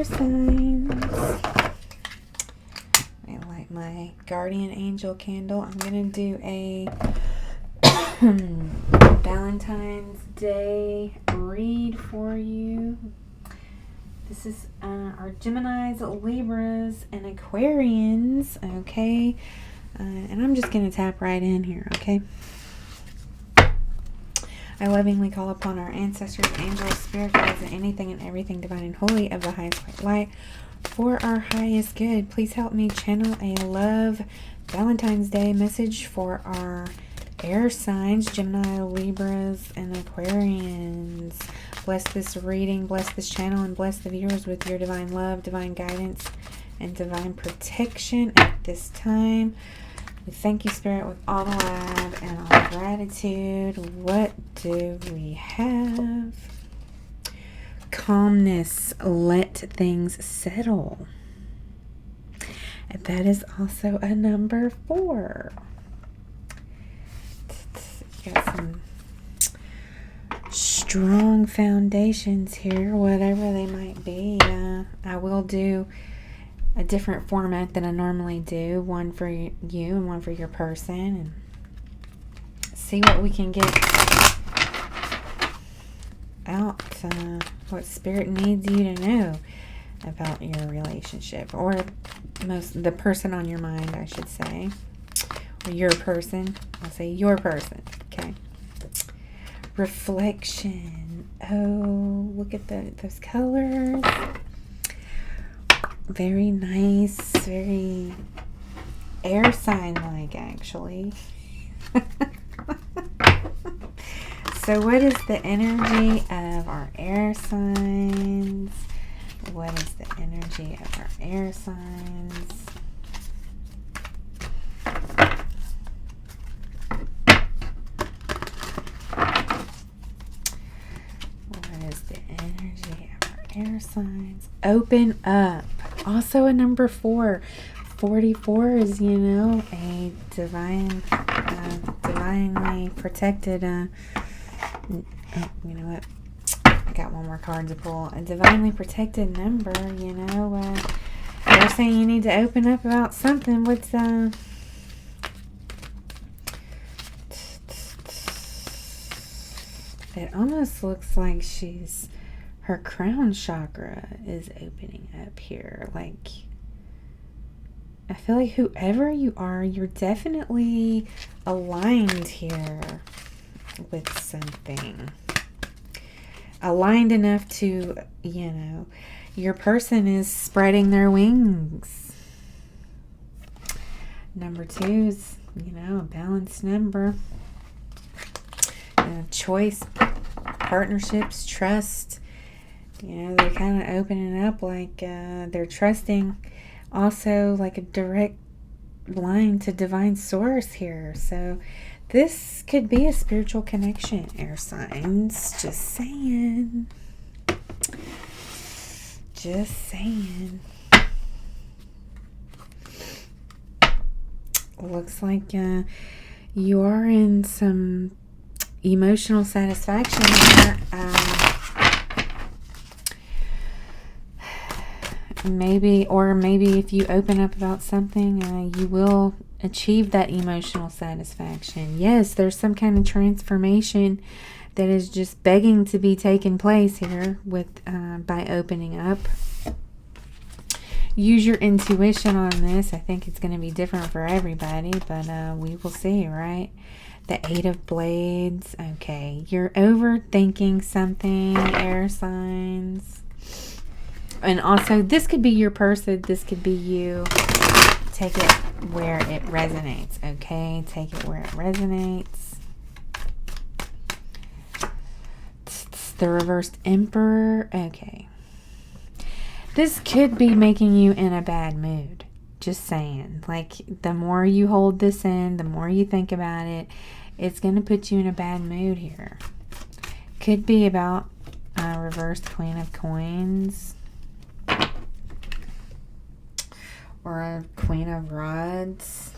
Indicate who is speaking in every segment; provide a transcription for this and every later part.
Speaker 1: air signs. I light my guardian angel candle. I'm going to do a Valentine's Day read for you. This is our Geminis, Libras, and Aquarians, okay? And I'm just going to tap right in here, okay? I lovingly call upon our ancestors, angels, spirit guides, and anything and everything divine and holy of the highest white light for our highest good. Please help me channel a love Valentine's Day message for our air signs, Gemini, Libras, and Aquarians. Bless this reading, bless this channel, and bless the viewers with your divine love, divine guidance, and divine protection at this time. We thank you, Spirit, with all the love and all the gratitude. What do we have? Calmness. Let things settle. And that is also a number 4. Got some strong foundations here, whatever they might be. I will do a different format than I normally do, one for you and one for your person, and see what we can get out, what Spirit needs you to know about your relationship, or the person on your mind, I should say, or your person. I'll say your person, okay? Reflection. Oh, look at those colors. Very nice, very air sign-like, actually. So what is the energy of our air signs? What is the energy of our air signs? What is the energy of our air signs? Open up. Also a number 4. 44 is, a divinely protected, you know what? I got one more card to pull. A divinely protected number, they're saying you need to open up about something. What's, it almost looks like her crown chakra is opening up here. Like, I feel like whoever you are, you're definitely aligned here with something. Aligned enough to, your person is spreading their wings. Number 2 is, a balanced number. Choice, partnerships, trust. They're kind of opening up like they're trusting also like a direct line to divine source here. So this could be a spiritual connection, air signs. Just saying. Just saying. Looks like you are in some emotional satisfaction here. Maybe if you open up about something, you will achieve that emotional satisfaction. Yes, there's some kind of transformation that is just begging to be taken place here with by opening up. Use your intuition on this. I think it's going to be different for everybody, but we will see, right? The 8 of Blades. Okay, you're overthinking something, air signs. And also, this could be your person. This could be you. Take it where it resonates, okay? Take it where it resonates. The reversed Emperor. Okay. This could be making you in a bad mood. Just saying. Like, the more you hold this in, the more you think about it, it's going to put you in a bad mood here. Could be about reversed Queen of Coins. Or a Queen of Rods.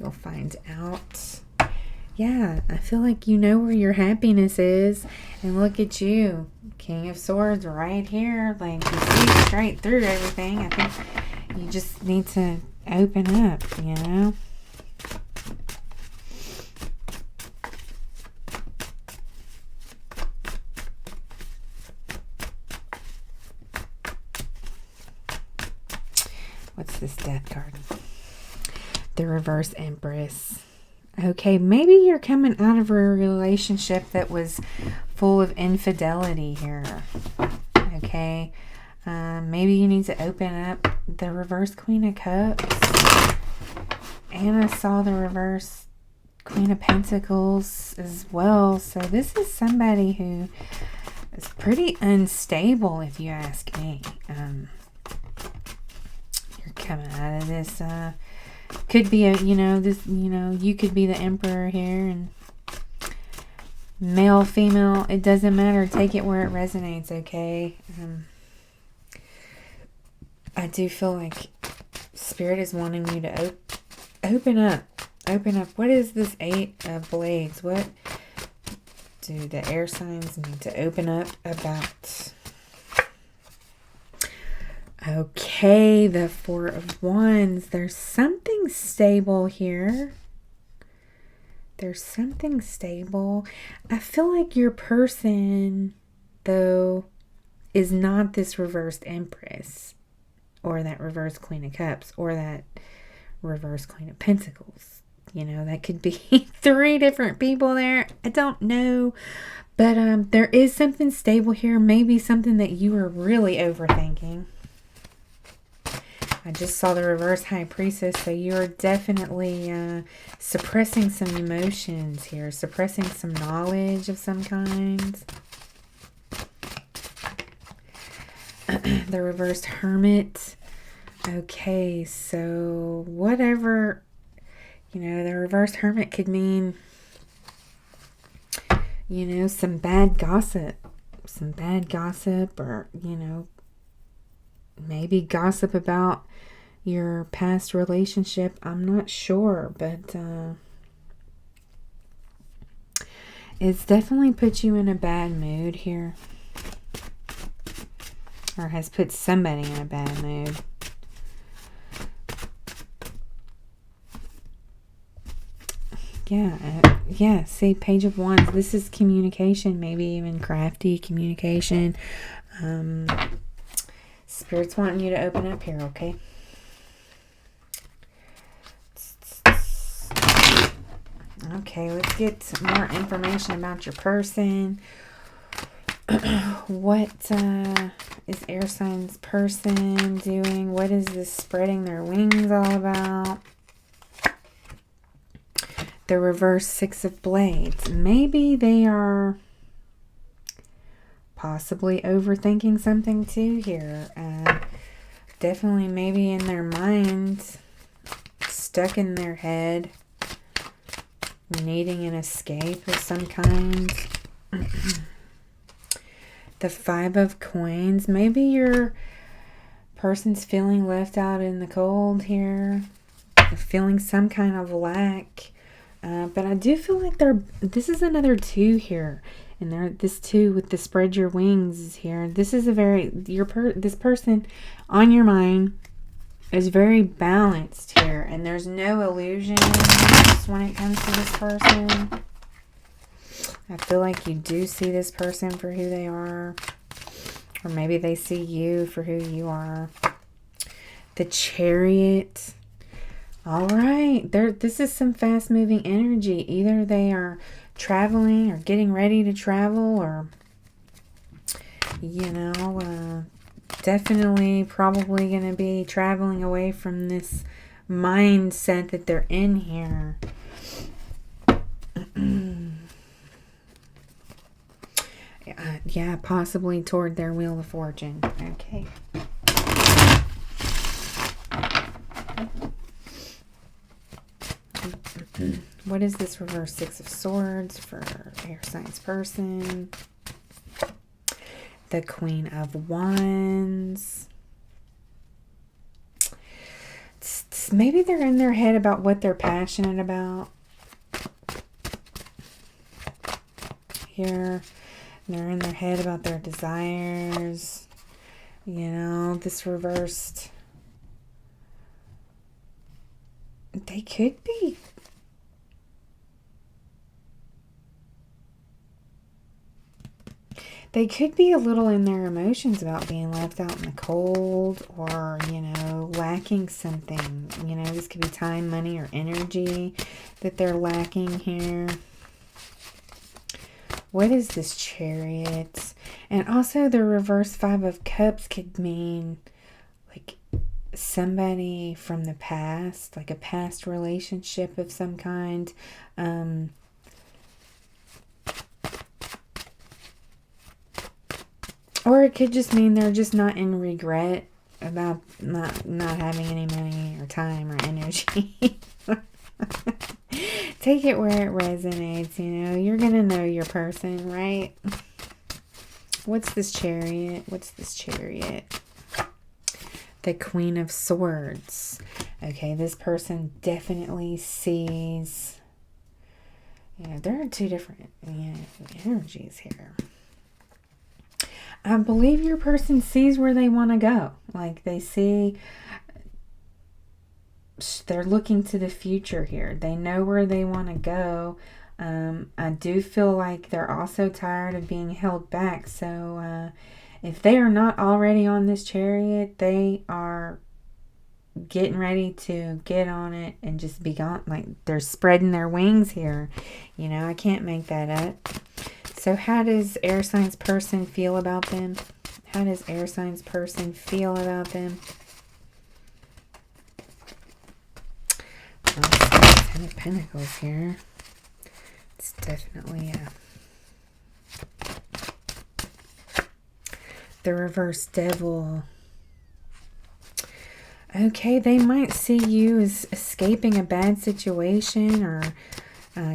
Speaker 1: You'll find out. Yeah, I feel like you know where your happiness is. And look at you. King of Swords right here. Like, you see straight through everything. I think you just need to open up, you know? What's this Death card? The Reverse Empress. Okay, maybe you're coming out of a relationship that was full of infidelity here. Okay, maybe you need to open up. The Reverse Queen of Cups. And I saw the Reverse Queen of Pentacles as well. So this is somebody who is pretty unstable, if you ask me. You're coming out of this... could be a, you could be the Emperor here, and male, female, it doesn't matter. Take it where it resonates, okay? I do feel like Spirit is wanting you to open up. Open up. What is this Eight of Blades? What do the air signs need to open up about? Okay, the Four of Wands. There's something stable here. There's something stable. I feel like your person, though, is not this reversed Empress, or that reverse Queen of Cups, or that reverse Queen of Pentacles. You know, that could be 3 different people there. I don't know. But there is something stable here. Maybe something that you are really overthinking. I just saw the reverse High Priestess, so you're definitely suppressing some emotions here, suppressing some knowledge of some kind. The reversed Hermit. Okay, so whatever, the reversed Hermit could mean, some bad gossip. Some bad gossip, or, maybe gossip about your past relationship. I'm not sure, but it's definitely put you in a bad mood here, or has put somebody in a bad mood. Yeah, see, Page of Wands. This is communication, maybe even crafty communication. Spirit's wanting you to open up here, okay? Okay, let's get more information about your person. What is air signs person doing? What is this spreading their wings all about? The reverse Six of Blades. Maybe they are possibly overthinking something too here. Definitely maybe in their minds, stuck in their head, needing an escape of some kind. The Five of Coins. Maybe your person's feeling left out in the cold here, feeling some kind of lack. But I do feel like this is another 2 here. And this 2 with the spread your wings is here. This is this person on your mind is very balanced here. And there's no illusions when it comes to this person. I feel like you do see this person for who they are. Or maybe they see you for who you are. The Chariot. All right. This is some fast-moving energy. Either they are traveling or getting ready to travel, or definitely probably going to be traveling away from this mindset that they're in here. Yeah, possibly toward their Wheel of Fortune. Okay. What is this reverse Six of Swords for air signs person? The Queen of Wands. Maybe they're in their head about what they're passionate about. here. They're in their head about their desires. You know, this reversed. They could be. They could be a little in their emotions about being left out in the cold, or, you know, lacking something. You know, this could be time, money, or energy that they're lacking here. What is this Chariot? And also the reverse 5 of Cups could mean like somebody from the past, like a past relationship of some kind. Or it could just mean they're just not in regret about not having any money or time or energy. Take it where it resonates, you know. You're going to know your person, right? What's this Chariot? What's this Chariot? The Queen of Swords. Okay, this person definitely sees... Yeah, there are two different energies here. I believe your person sees where they want to go. Like they see, they're looking to the future here. They know where they want to go. I do feel like they're also tired of being held back. So if they are not already on this Chariot, they are getting ready to get on it and just be gone. Like they're spreading their wings here. You know, I can't make that up. So how does air signs person feel about them? How does air signs person feel about them? Ten of Pentacles here. It's definitely the reverse Devil. Okay, they might see you as escaping a bad situation or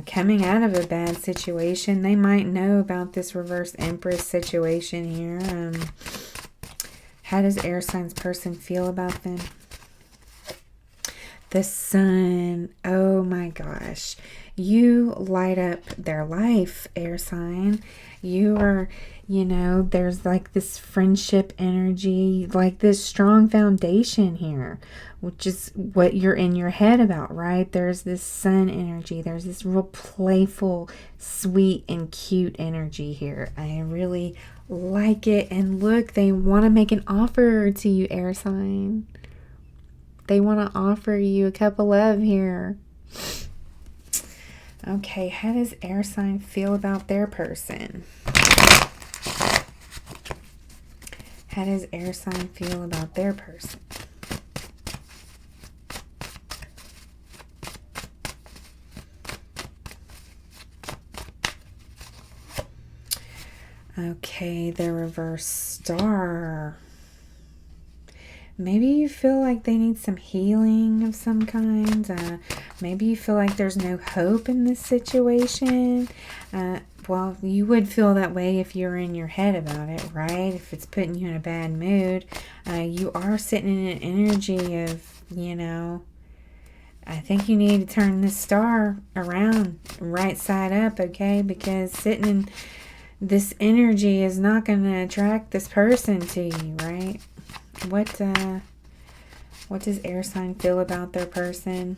Speaker 1: coming out of a bad situation. They might know about this reverse Empress situation here. How does air signs person feel about them? The Sun. Oh my gosh. You light up their life, air sign. You are, you know, there's like this friendship energy, like this strong foundation here, which is what you're in your head about, right? There's this Sun energy. There's this real playful, sweet, and cute energy here. I really like it. And look, they want to make an offer to you, air sign. They want to offer you a cup of love here. Okay, how does air sign feel about their person? How does air sign feel about their person? Okay, the reverse Star. Maybe you feel like they need some healing of some kind. Maybe you feel like there's no hope in this situation. Well, you would feel that way if you're in your head about it, right? If it's putting you in a bad mood. You are sitting in an energy of, you know, I think you need to turn this star around, right side up, okay? Because sitting in this energy is not going to attract this person to you, right? What does air sign feel about their person?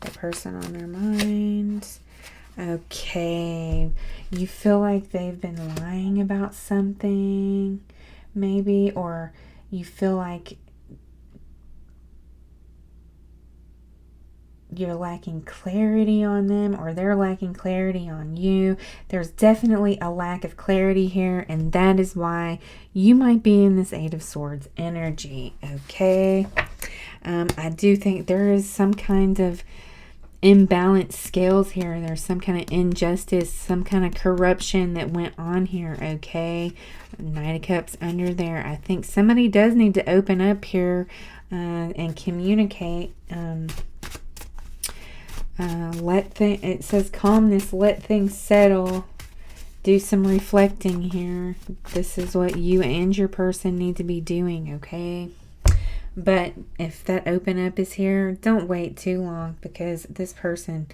Speaker 1: The person on their mind. Okay. You feel like they've been lying about something, maybe, or you feel like you're lacking clarity on them, or they're lacking clarity on you. There's definitely a lack of clarity here, and that is why you might be in this Eight of Swords energy, okay? I do think there is some kind of imbalanced scales here. There's some kind of injustice, some kind of corruption that went on here, okay? Knight of Cups under there. I think somebody does need to open up here and communicate. It says calmness, let things settle, do some reflecting here. This is what you and your person need to be doing, okay? But if that open up is here, don't wait too long, because this person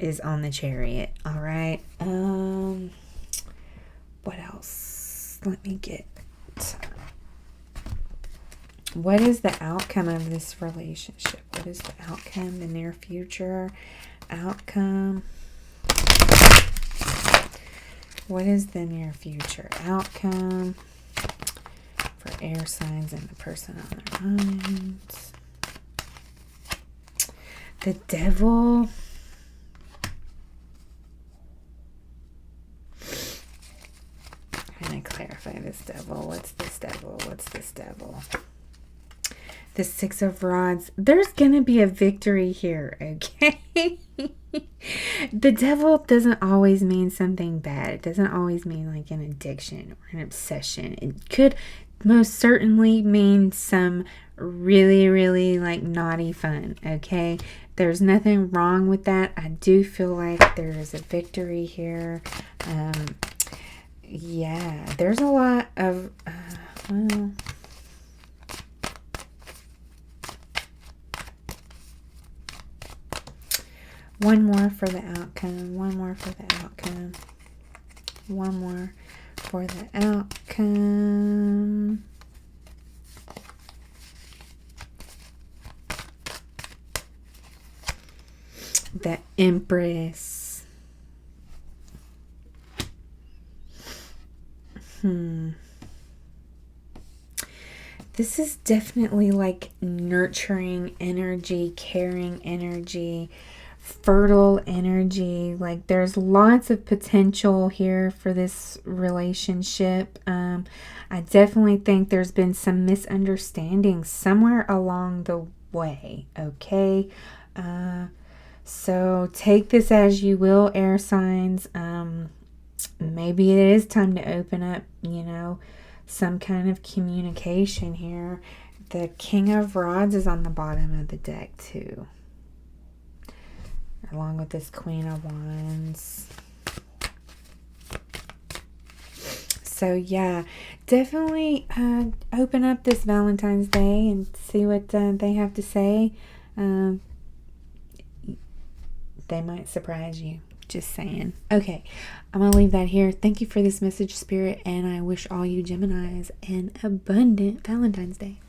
Speaker 1: is on the Chariot. All right. What else? Let me get. What is the outcome of this relationship? What is the outcome? The near future outcome. What is the near future outcome for air signs and the person on their minds? The Devil. I'm going to clarify this Devil. What's this Devil? What's this Devil? The Six of Rods. There's going to be a victory here, okay? The Devil doesn't always mean something bad. It doesn't always mean like an addiction or an obsession. It could most certainly mean some really, really like naughty fun, okay? There's nothing wrong with that. I do feel like there is a victory here. Yeah, there's a lot of, well... One more for the outcome. One more for the outcome. One more for the outcome. The Empress. This is definitely like nurturing energy, caring energy, fertile energy. Like there's lots of potential here for this relationship. I definitely think there's been some misunderstandings somewhere along the way, okay? So take this as you will, air signs. Maybe it is time to open up, you know, some kind of communication here. The King of Rods is on the bottom of the deck too, along with this Queen of Wands. So yeah, definitely open up this Valentine's Day and see what they have to say. They might surprise you. Just saying. Okay, I'm going to leave that here. Thank you for this message, Spirit, and I wish all you Geminis an abundant Valentine's Day.